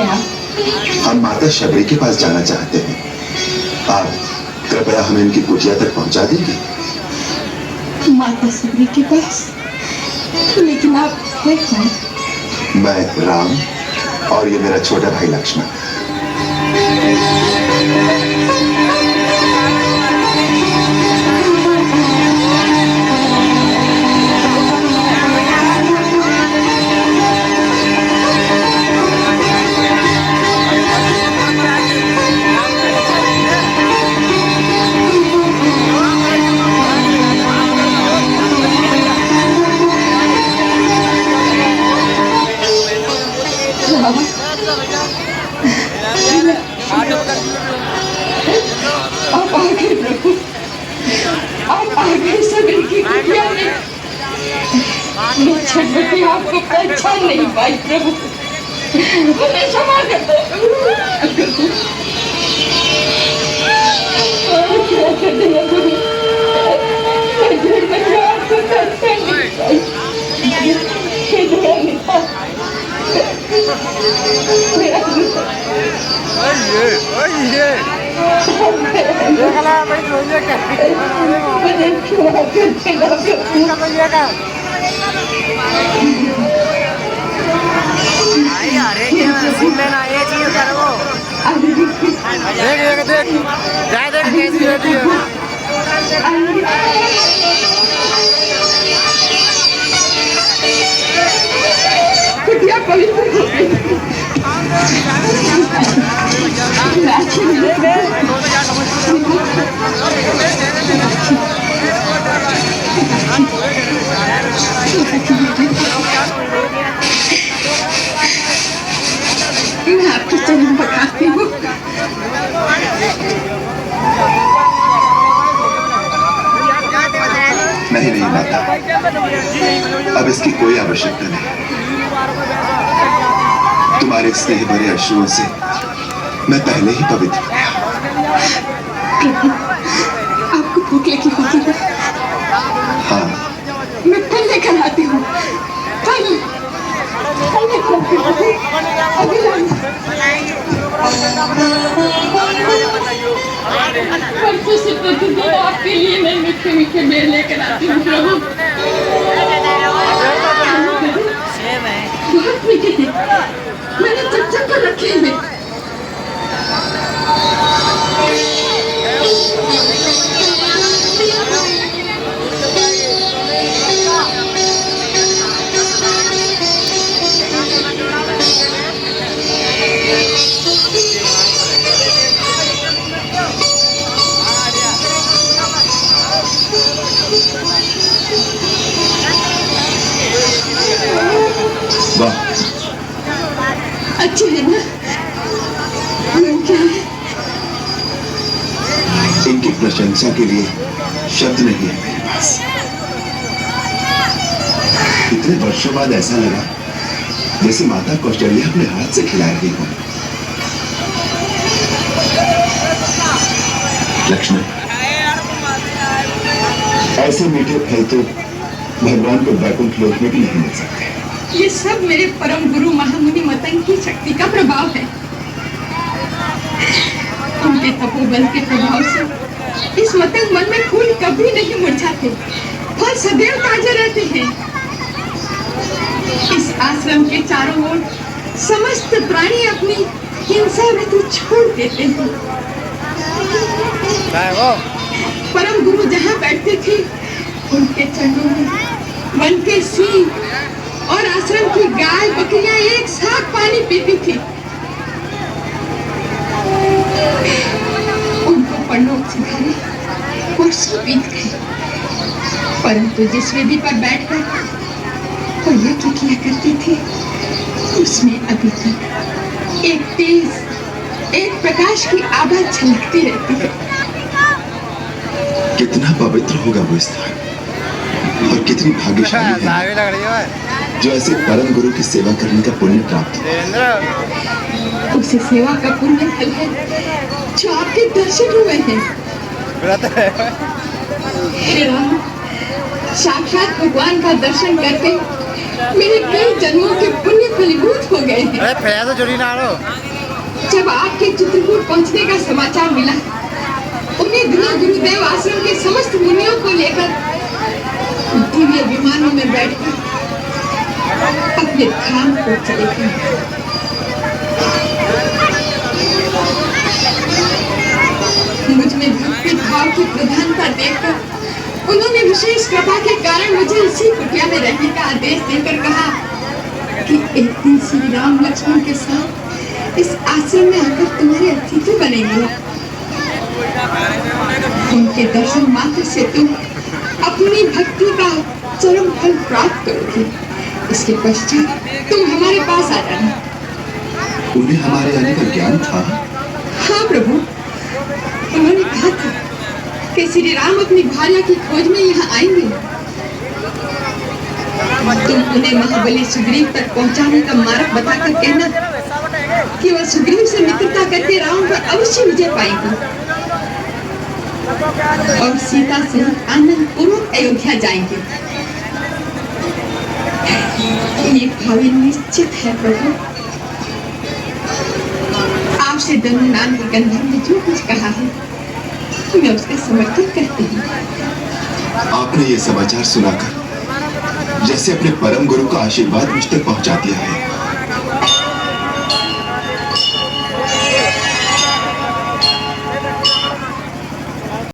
हैं आप? हम माता शबरी के पास जाना चाहते हैं। आप कृपया हमें इनकी कुटिया तक पहुंचा देंगे? माता शबरी के पास? लेकिन आप है कौन? मैं राम और ये मेरा छोटा भाई लक्ष्मण। आप आ गए प्रभु, आप आ गए शबरी की कुटिया में। मैं छटपटी आपको पहचान नहीं पाई प्रभु, मुझे क्षमा कर दो। क्या कर दिया प्रभु, मैं आपको पहचान नहीं पाई। कुटिया पवित्र हो गई। मैं आपके चरण पकड़ती हूँ। नहीं नहीं माता, अब इसकी कोई आवश्यकता नहीं। तुम्हारे स्नेह भरे अश्रुओं से मैं पहले ही पवित्र हूँ। आपको भूख लगी होगी ना? हाँ, मैं फल लेकर आती हूँ। फल अभी परसों से प्रतिदिन आपके लिए मैं मीठे मीठे बेर लेकर आती हूँ प्रभु। बहुत मीठे थे, मैंने चक कर रखे हैं। वाह, अच्छे है ना? क्या है? इनकी प्रशंसा के लिए शब्द नहीं है मेरे पास। इतने वर्षों बाद ऐसा लगा जैसे माता कौशल्या अपने हाथ से खिला रही हो। लक्ष्मण, ऐसे मीठे फल तो भगवान को वैकुंठ लोक में भी नहीं मिल सकते। ये सब मेरे परम गुरु महामुनि मतंग की शक्ति का प्रभाव है। उनके तपोबल के प्रभाव से इस मतंग मन में फूल कभी नहीं मुरझाते, फल सदैव ताजे रहते हैं। इस आश्रम के चारों ओर समस्त प्राणी अपनी हिंसा वृत्ति छोड़ देते हैं। परम गुरु जहाँ बैठते थे उनके चरणों में वन के सिंह और आश्रम की गाय बकरियां एक साथ पानी पीती थी। उनको परलोक सिधारे वर्षों बीत गए, परंतु जिस वेदी पर बैठकर वो यज्ञ किया करते थे उसमें अभी तक एक तेज, एक प्रकाश की आभा झलकती रहती है। कितना पवित्र होगा वो स्थान और कितनी भाग्यशाली है जो ऐसे परम गुरु की सेवा करने का पुण्य प्राप्त हो। उसे सेवा का पुण्य फल है जो आपके दर्शन हुए हैं। हे राम, साक्षात भगवान का दर्शन करके मेरे कई जन्मों के पुण्य फलीभूत हो गए। गए हैं। जब आपके चित्रकूट पहुंचने का समाचार मिला, उन्हीं दिनों गुरुदेव आश्रम के समस्त मुनियों को लेकर दिव्य विमानों में बैठकर अपने धाम को चले गए। मुझ में भक्ति भाव की प्रधानता देखकर उन्होंने विशेष कृपा के कारण मुझे इसी कुटिया में रहने का आदेश देकर कहा कि एक दिन श्री राम लक्ष्मण के साथ इस आश्रम में आकर तुम्हारे अतिथि बनेंगे। उनके दर्शन मात्र से तुम अपनी भक्ति का चरम फल प्राप्त करोगे। इसके पश्चात तुम हमारे पास आ जाना। उन्हें हमारे आने का ज्ञान था? हाँ प्रभु, उन्होंने कहा था कि श्री राम अपनी भार्या की खोज में यहाँ आएंगे। तुम उन्हें महाबली सुग्रीव तक पहुँचाने का मार्ग बताकर कहना कि वह सुग्रीव से मित्रता करके राम पर अवश्य विजय पाएंगे और सीता से आनंद पूर्वक अयोध्या जाएंगे। ये भावी निश्चित है प्रभु। आपसे धनुनान के गंधर्व ने जो कुछ कहा है मैं उसका समर्थन करती हूँ। आपने ये समाचार सुनाकर जैसे अपने परम गुरु का आशीर्वाद मुझ तक पहुंचा दिया है।